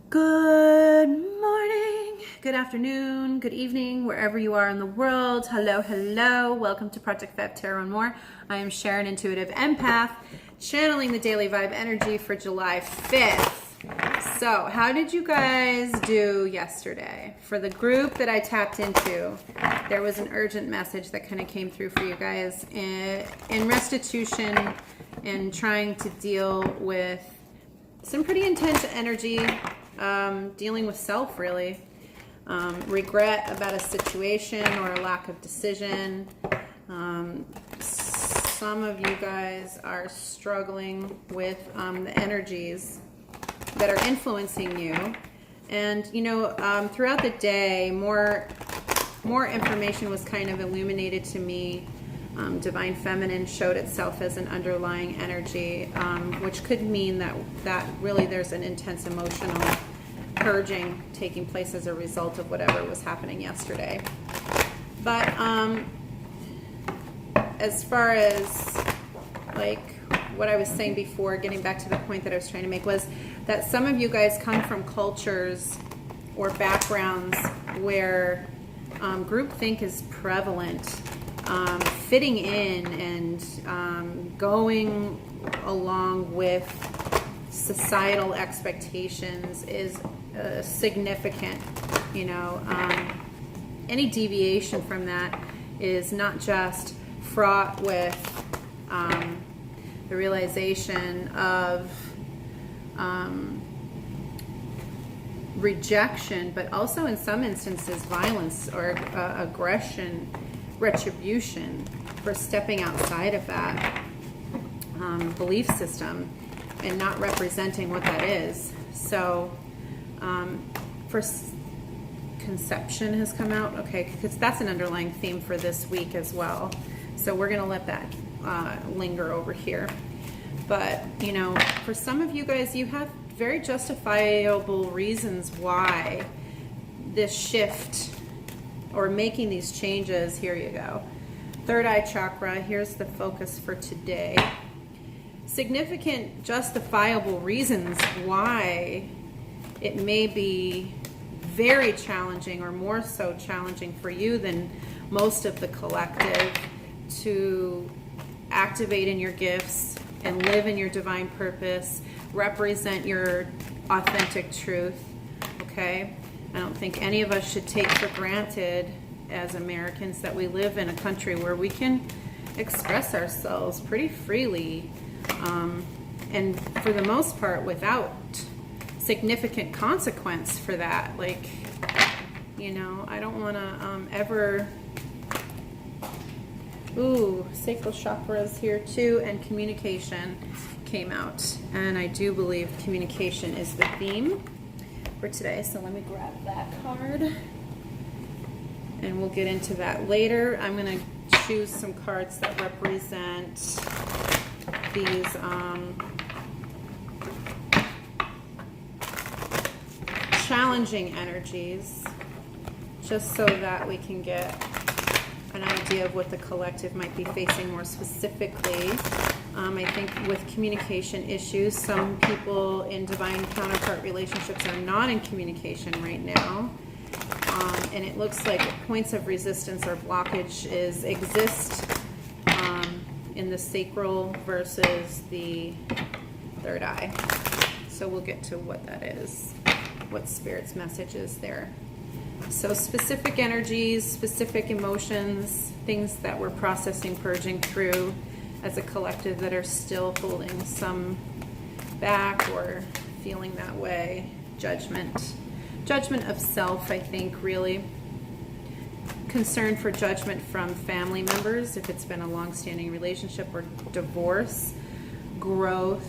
Good morning, good afternoon, good evening, wherever you are in the world. Hello, hello. Welcome to Project Vibe Tarot and More. I am Sharon, intuitive empath, channeling the daily vibe energy for July 5th. So, how did you guys do yesterday? For the group that I tapped into, there was an urgent message that kind of came through for you guys in restitution and trying to deal with some pretty intense energy. Dealing with self, really. Regret about a situation or a lack of decision. Some of you guys are struggling with the energies that are influencing you. And, you know, throughout the day, more information was kind of illuminated to me. Divine Feminine showed itself as an underlying energy, which could mean that really there's an intense emotional purging taking place as a result of whatever was happening yesterday. But as far as like what I was saying before, getting back to the point that I was trying to make, was that some of you guys come from cultures or backgrounds where groupthink is prevalent. Fitting in and going along with societal expectations is significant. You know, any deviation from that is not just fraught with the realization of rejection, but also in some instances violence or aggression, retribution for stepping outside of that belief system and not representing what that is. So first conception has come out, okay, because that's an underlying theme for this week as well. So we're going to let that linger over here. But, you know, for some of you guys, you have very justifiable reasons why this shift or making these changes. Here you go. Third eye chakra, here's the focus for today. Significant justifiable reasons why it may be very challenging, or more so challenging for you than most of the collective, to activate in your gifts and live in your divine purpose, represent your authentic truth, okay? I don't think any of us should take for granted as Americans that we live in a country where we can express ourselves pretty freely, and for the most part without significant consequence for that. Like, you know, I don't want to ever... Ooh, sacral chakra is here too, and communication came out. And I do believe communication is the theme for today. So let me grab that card and we'll get into that later. I'm going to choose some cards that represent these challenging energies, just so that we can get an idea of what the collective might be facing more specifically. I think with communication issues, some people in divine counterpart relationships are not in communication right now. And it looks like points of resistance or blockage exist in the sacral versus the third eye. So we'll get to what that is, what Spirit's message is there. So specific energies, specific emotions, things that we're processing, purging through as a collective that are still holding some back or feeling that way. Judgment of self, I think, really. Concern for judgment from family members, if it's been a long-standing relationship, or divorce. Growth.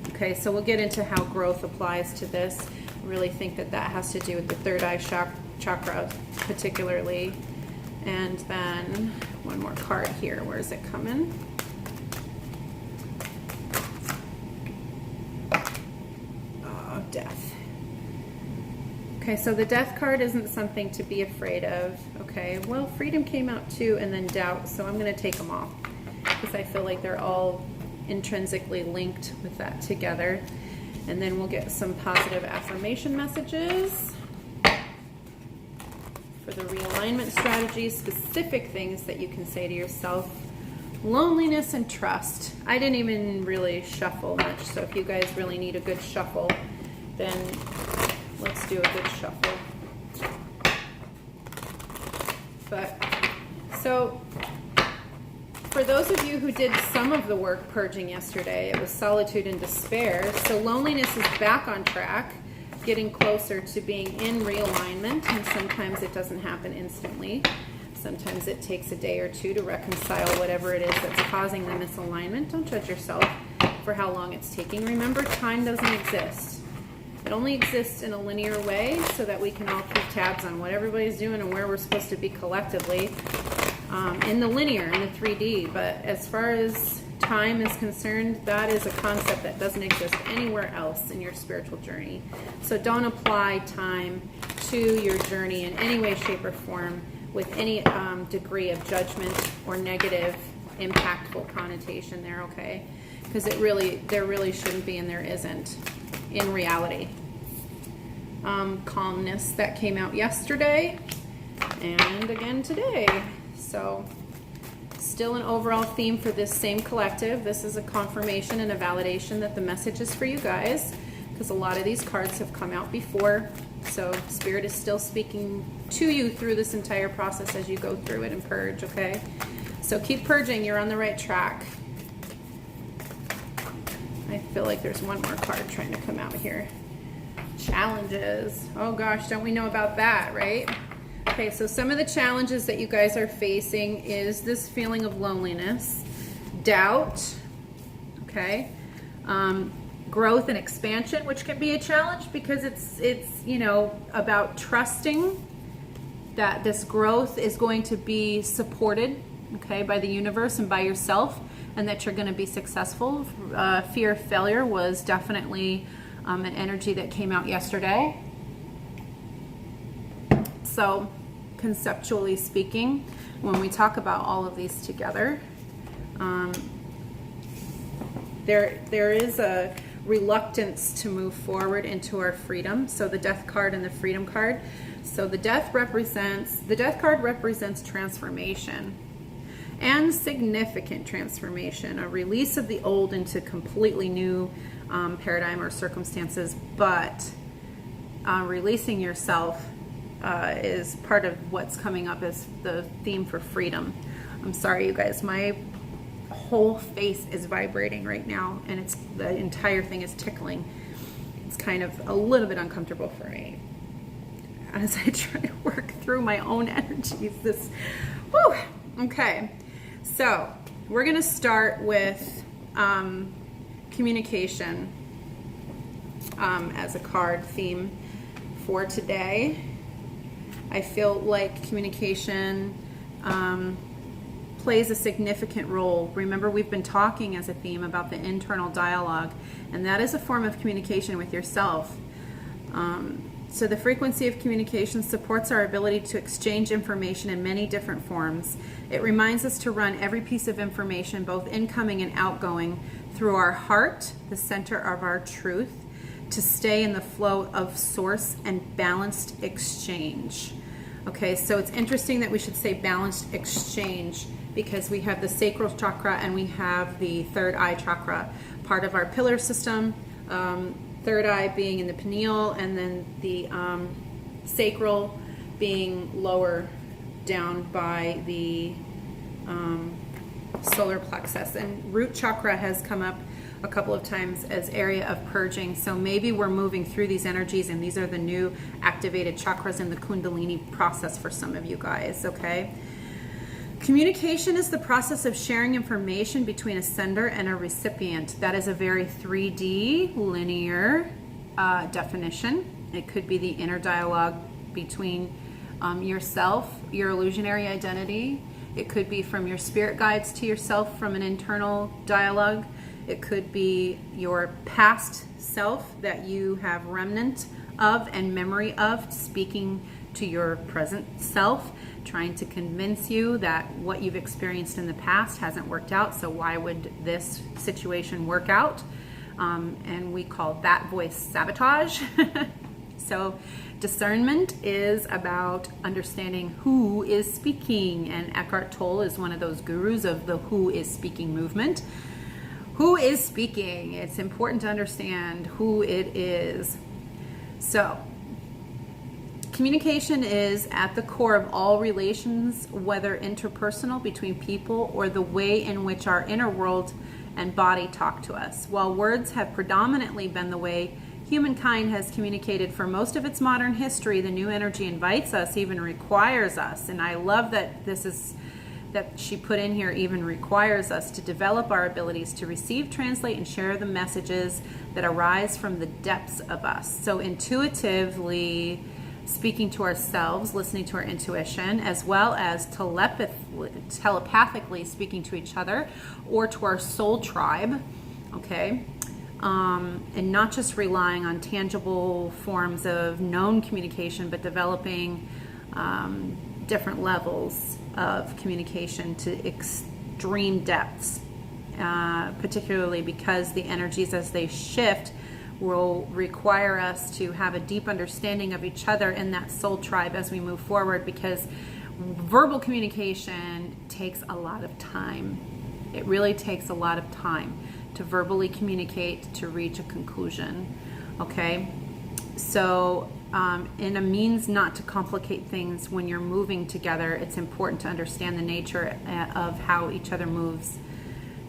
Okay, so we'll get into how growth applies to this. I really think that has to do with the third eye chakra particularly. And then one more card here. Where is it coming? Oh, death. Okay, so the death card isn't something to be afraid of. Okay, well, freedom came out too, and then doubt. So I'm going to take them all because I feel like they're all intrinsically linked with that together. And then we'll get some positive affirmation messages for the realignment strategy, specific things that you can say to yourself. Loneliness and trust. I didn't even really shuffle much, so if you guys really need a good shuffle, then let's do a good shuffle. But, so, for those of you who did some of the work purging yesterday, it was solitude and despair. So loneliness is back on track, getting closer to being in realignment, and sometimes it doesn't happen instantly. Sometimes it takes a day or two to reconcile whatever it is that's causing the misalignment. Don't judge yourself for how long it's taking. Remember, time doesn't exist. It only exists in a linear way so that we can all keep tabs on what everybody's doing and where we're supposed to be collectively in the linear, in the 3D. But as far as time is concerned, that is a concept that doesn't exist anywhere else in your spiritual journey. So don't apply time to your journey in any way, shape, or form with any degree of judgment or negative, impactful connotation there, okay? Because there really shouldn't be, and there isn't in reality. Calmness, that came out yesterday and again today. So still an overall theme for this same collective. This is a confirmation and a validation that the message is for you guys, because a lot of these cards have come out before. So Spirit is still speaking to you through this entire process as you go through it and purge, okay? So keep purging. You're on the right track. I feel like there's one more card trying to come out here. Challenges. Oh gosh, don't we know about that, right? Okay, so some of the challenges that you guys are facing is this feeling of loneliness, doubt, okay? Growth and expansion, which can be a challenge because it's you know, about trusting that this growth is going to be supported, okay, by the universe and by yourself, and that you're going to be successful. Fear of failure was definitely an energy that came out yesterday. So conceptually speaking, when we talk about all of these together, there is a reluctance to move forward into our freedom. So the death card and the freedom card. So the death card represents transformation and significant transformation, a release of the old into completely new paradigm or circumstances. But releasing yourself is part of what's coming up as the theme for freedom. I'm sorry, you guys, my whole face is vibrating right now, and the entire thing is tickling. It's kind of a little bit uncomfortable for me as I try to work through my own energies. Okay, so we're going to start with communication as a card theme for today. I feel like communication plays a significant role. Remember, we've been talking as a theme about the internal dialogue, and that is a form of communication with yourself. So the frequency of communication supports our ability to exchange information in many different forms. It reminds us to run every piece of information, both incoming and outgoing, through our heart, the center of our truth, to stay in the flow of source and balanced exchange. Okay, so it's interesting that we should say balanced exchange, because we have the sacral chakra and we have the third eye chakra, part of our pillar system. Third eye being in the pineal, and then the sacral being lower down by the solar plexus. And root chakra has come up a couple of times as area of purging. So maybe we're moving through these energies, and these are the new activated chakras in the Kundalini process for some of you guys, okay? Communication is the process of sharing information between a sender and a recipient. That is a very 3D, linear definition. It could be the inner dialogue between yourself, your illusionary identity. It could be from your spirit guides to yourself from an internal dialogue. It could be your past self that you have remnant of and memory of speaking to your present self, trying to convince you that what you've experienced in the past hasn't worked out, so why would this situation work out? and we call that voice sabotage. So discernment is about understanding who is speaking, and Eckhart Tolle is one of those gurus of the who is speaking movement. Who is speaking? It's important to understand who it is. So communication is at the core of all relations, whether interpersonal between people or the way in which our inner world and body talk to us. While words have predominantly been the way humankind has communicated for most of its modern history, the new energy invites us, even requires us, and I love that that she put in here, even requires us to develop our abilities to receive, translate, and share the messages that arise from the depths of us. So intuitively speaking to ourselves, listening to our intuition, as well as telepathically speaking to each other or to our soul tribe, okay? And not just relying on tangible forms of known communication, but developing different levels of communication to extreme depths, particularly because the energies as they shift will require us to have a deep understanding of each other in that soul tribe as we move forward, because verbal communication takes a lot of time. It really takes a lot of time to verbally communicate to reach a conclusion, okay? So in a means not to complicate things when you're moving together, it's important to understand the nature of how each other moves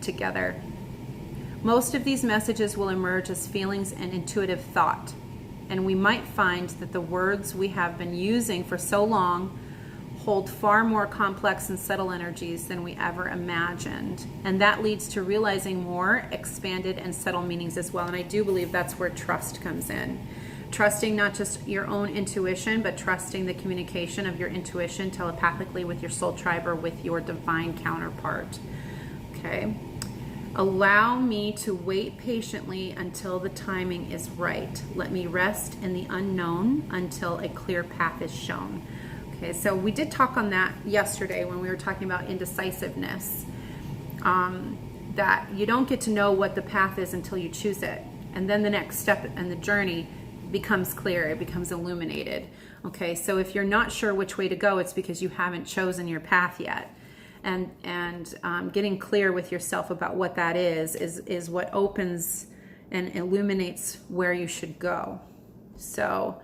together. Most of these messages will emerge as feelings and intuitive thought, and we might find that the words we have been using for so long hold far more complex and subtle energies than we ever imagined, and that leads to realizing more expanded and subtle meanings as well. And I do believe that's where trust comes in. Trusting not just your own intuition, but trusting the communication of your intuition telepathically with your soul tribe or with your divine counterpart. Okay? Allow me to wait patiently until the timing is right. Let me rest in the unknown until a clear path is shown. Okay, so we did talk on that yesterday when we were talking about indecisiveness. That you don't get to know what the path is until you choose it. And then the next step in the journey becomes clear, it becomes illuminated. Okay, so if you're not sure which way to go, it's because you haven't chosen your path yet. And getting clear with yourself about what that is what opens and illuminates where you should go. So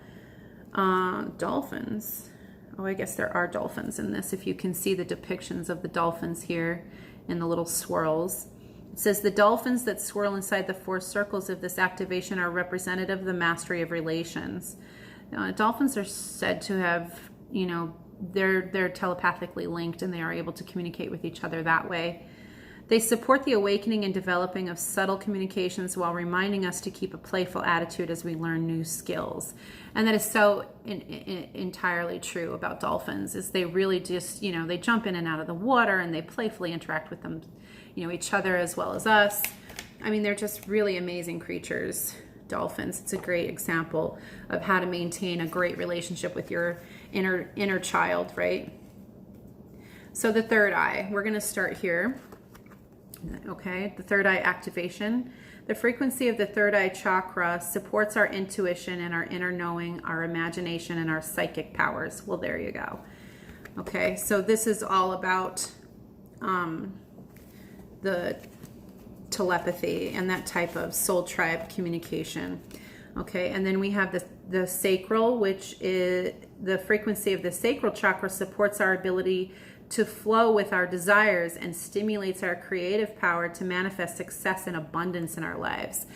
dolphins. Oh, I guess there are dolphins in this. If you can see the depictions of the dolphins here in the little swirls. It says the dolphins that swirl inside the four circles of this activation are representative of the mastery of relations. Dolphins are said to have, they're telepathically linked, and they are able to communicate with each other that way. They support the awakening and developing of subtle communications while reminding us to keep a playful attitude as we learn new skills. And that is so entirely true about dolphins, is they really just, they jump in and out of the water and they playfully interact with them, each other as well as us. I mean, they're just really amazing creatures, dolphins. It's a great example of how to maintain a great relationship with your inner child, right? So the third eye, we're going to start here. Okay, the third eye activation. The frequency of the third eye chakra supports our intuition and our inner knowing, our imagination, and our psychic powers. Well, there you go. Okay, so this is all about the telepathy and that type of soul tribe communication. Okay, and then we have the sacral, which is the frequency of the sacral chakra supports our ability to flow with our desires and stimulates our creative power to manifest success and abundance in our lives.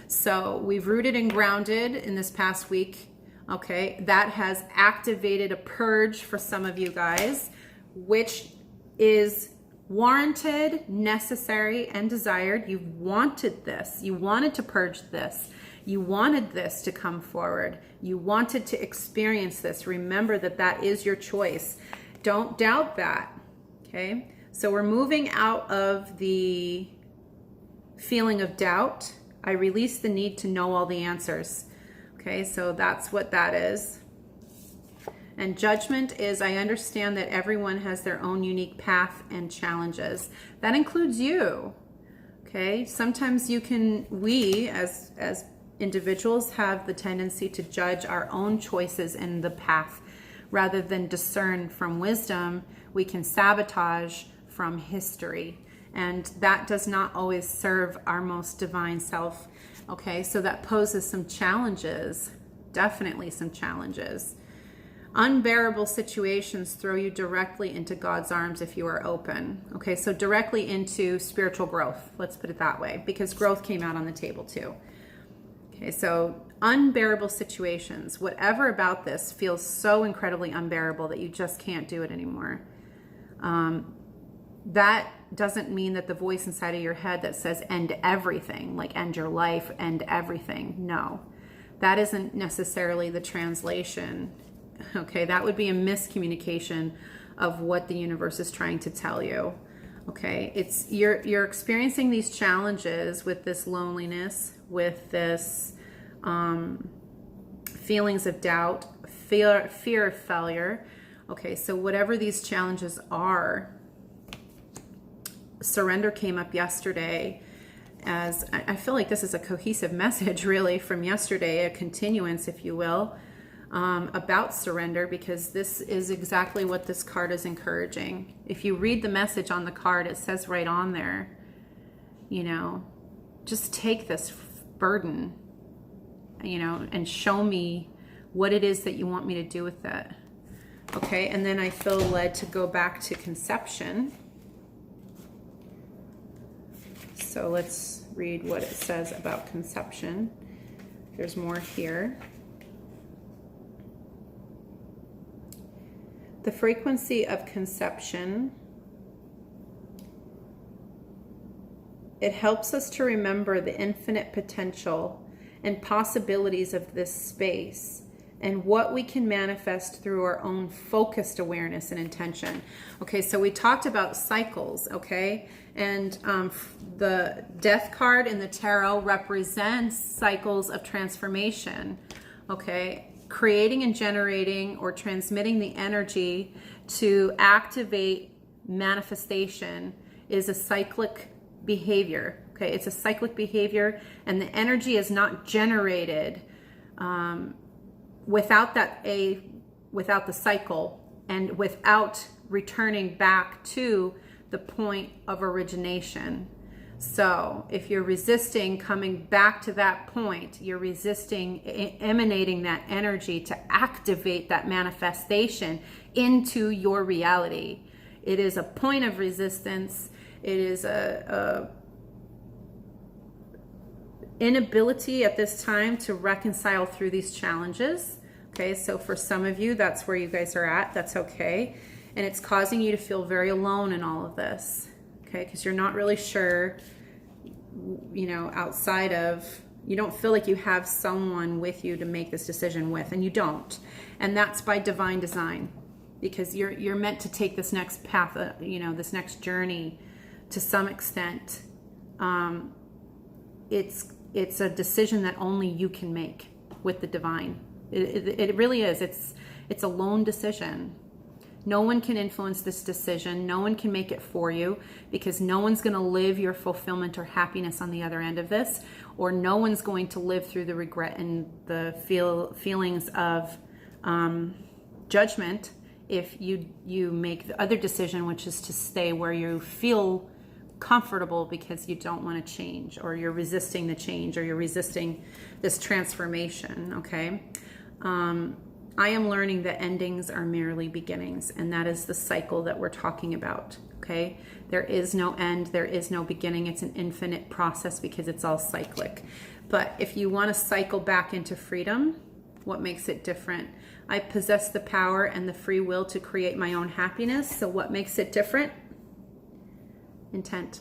So we've rooted and grounded in this past week. Okay, that has activated a purge for some of you guys, which is warranted, necessary, and desired. You wanted this. You wanted to purge this. You wanted this to come forward. You wanted to experience this. Remember that is your choice. Don't doubt that, okay? So we're moving out of the feeling of doubt. I release the need to know all the answers, okay? So that's what that is. And judgment is, I understand that everyone has their own unique path and challenges. That includes you, okay? Okay, sometimes we as individuals have the tendency to judge our own choices in the path rather than discern from wisdom. We can sabotage from history, and that does not always serve our most divine self. Okay, so that poses some challenges, definitely some challenges. Unbearable situations throw you directly into God's arms if you are open. Okay, so directly into spiritual growth. Let's put it that way, because growth came out on the table too. Okay, so unbearable situations, whatever about this feels so incredibly unbearable that you just can't do it anymore. That doesn't mean that the voice inside of your head that says end everything, like end your life, end everything. No, that isn't necessarily the translation. Okay, that would be a miscommunication of what the universe is trying to tell you. Okay, it's you're experiencing these challenges with this loneliness, with this feelings of doubt, fear of failure. Okay, so whatever these challenges are, surrender came up yesterday as, I feel like this is a cohesive message really from yesterday, a continuance, if you will, about surrender, because this is exactly what this card is encouraging. If you read the message on the card, it says right on there, you know, just take this burden, you know, and show me what it is that you want me to do with it. Okay, and then I feel led to go back to conception. So let's read what it says about conception. There's more here. The frequency of conception, it helps us to remember the infinite potential and possibilities of this space and what we can manifest through our own focused awareness and intention. Okay, so we talked about cycles, okay? And the death card in the tarot represents cycles of transformation, okay? Creating and generating or transmitting the energy to activate manifestation is a cyclic behavior. Okay, it's a cyclic behavior, and the energy is not generated without the cycle and without returning back to the point of origination. So if you're resisting coming back to that point, you're resisting emanating that energy to activate that manifestation into your reality. It is a point of resistance. It is a inability at this time to reconcile through these challenges. Okay, so for some of you, that's where you guys are at. That's okay. And it's causing you to feel very alone in all of this. Okay, because you're not really sure, you know, outside of, you don't feel like you have someone with you to make this decision with, and you don't. And that's by divine design, because you're meant to take this next path, you know, this next journey to some extent. It's a decision that only you can make with the divine. It really is. It's a lone decision. No one can influence this decision. No one can make it for you, because no one's going to live your fulfillment or happiness on the other end of this, or no one's going to live through the regret and the feelings of judgment if you make the other decision, which is to stay where you feel comfortable because you don't want to change, or you're resisting the change, or you're resisting this transformation. Okay. I am learning that endings are merely beginnings, and that is the cycle that we're talking about. Okay, there is no end, there is no beginning. It's an infinite process because it's all cyclic. But if you want to cycle back into freedom, what makes it different? I possess the power and the free will to create my own happiness. So what makes it different? Intent.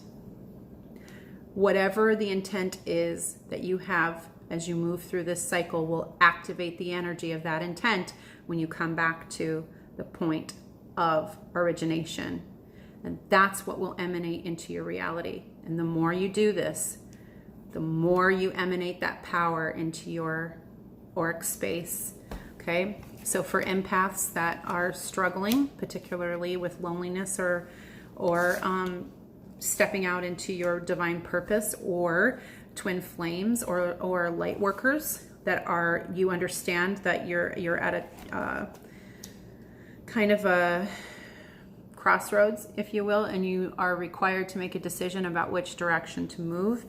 Whatever the intent is that you have as you move through this cycle will activate the energy of that intent when you come back to the point of origination. And that's what will emanate into your reality. And the more you do this, the more you emanate that power into your auric space. Okay? So for empaths that are struggling, particularly with loneliness or stepping out into your divine purpose, or twin flames, or light workers that are, you understand that you're at a kind of a crossroads, if you will, and you are required to make a decision about which direction to move,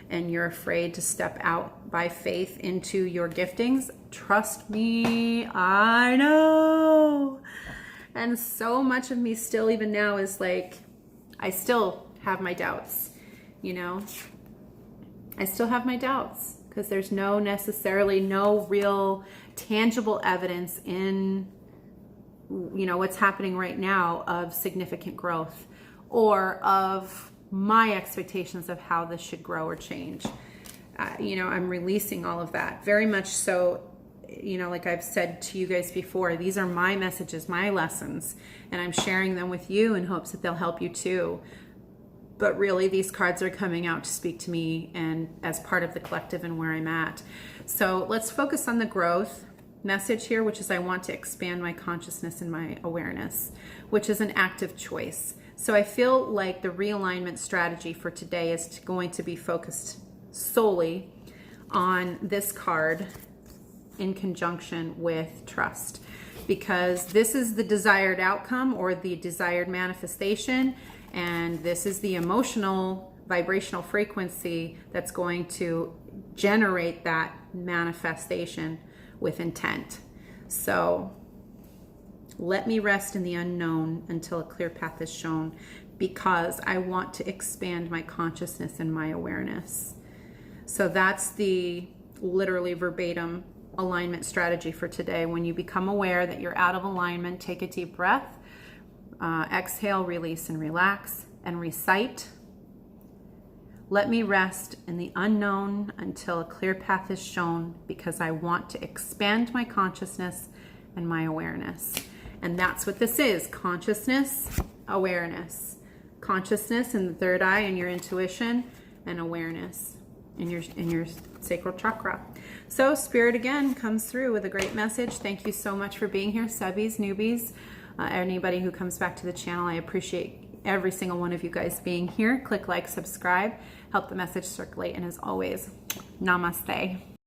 and you're afraid to step out by faith into your giftings. Trust me, I know. And so much of me still, even now, is like, I still have my doubts, you know? I still have my doubts because there's necessarily no real tangible evidence in, you know, what's happening right now of significant growth, or of my expectations of how this should grow or change. You know, I'm releasing all of that very much so. You know, like I've said to you guys before, these are my messages, my lessons, and I'm sharing them with you in hopes that they'll help you too. But really, these cards are coming out to speak to me and as part of the collective and where I'm at. So let's focus on the growth message here, which is I want to expand my consciousness and my awareness, which is an active choice. So I feel like the realignment strategy for today is going to be focused solely on this card in conjunction with trust, because this is the desired outcome or the desired manifestation, and this is the emotional vibrational frequency that's going to generate that manifestation with intent. So let me rest in the unknown until a clear path is shown, because I want to expand my consciousness and my awareness. So that's the literally verbatim alignment strategy for today. When you become aware that you're out of alignment, take a deep breath, exhale, release, and relax, and recite, let me rest in the unknown until a clear path is shown, because I want to expand my consciousness and my awareness. And that's what this is: consciousness, awareness. Consciousness in the third eye and your intuition, and awareness in your sacral chakra. So Spirit again comes through with a great message. Thank you so much for being here, subbies, newbies, anybody who comes back to the channel. I appreciate every single one of you guys being here. Click like, subscribe, help the message circulate, and as always, namaste.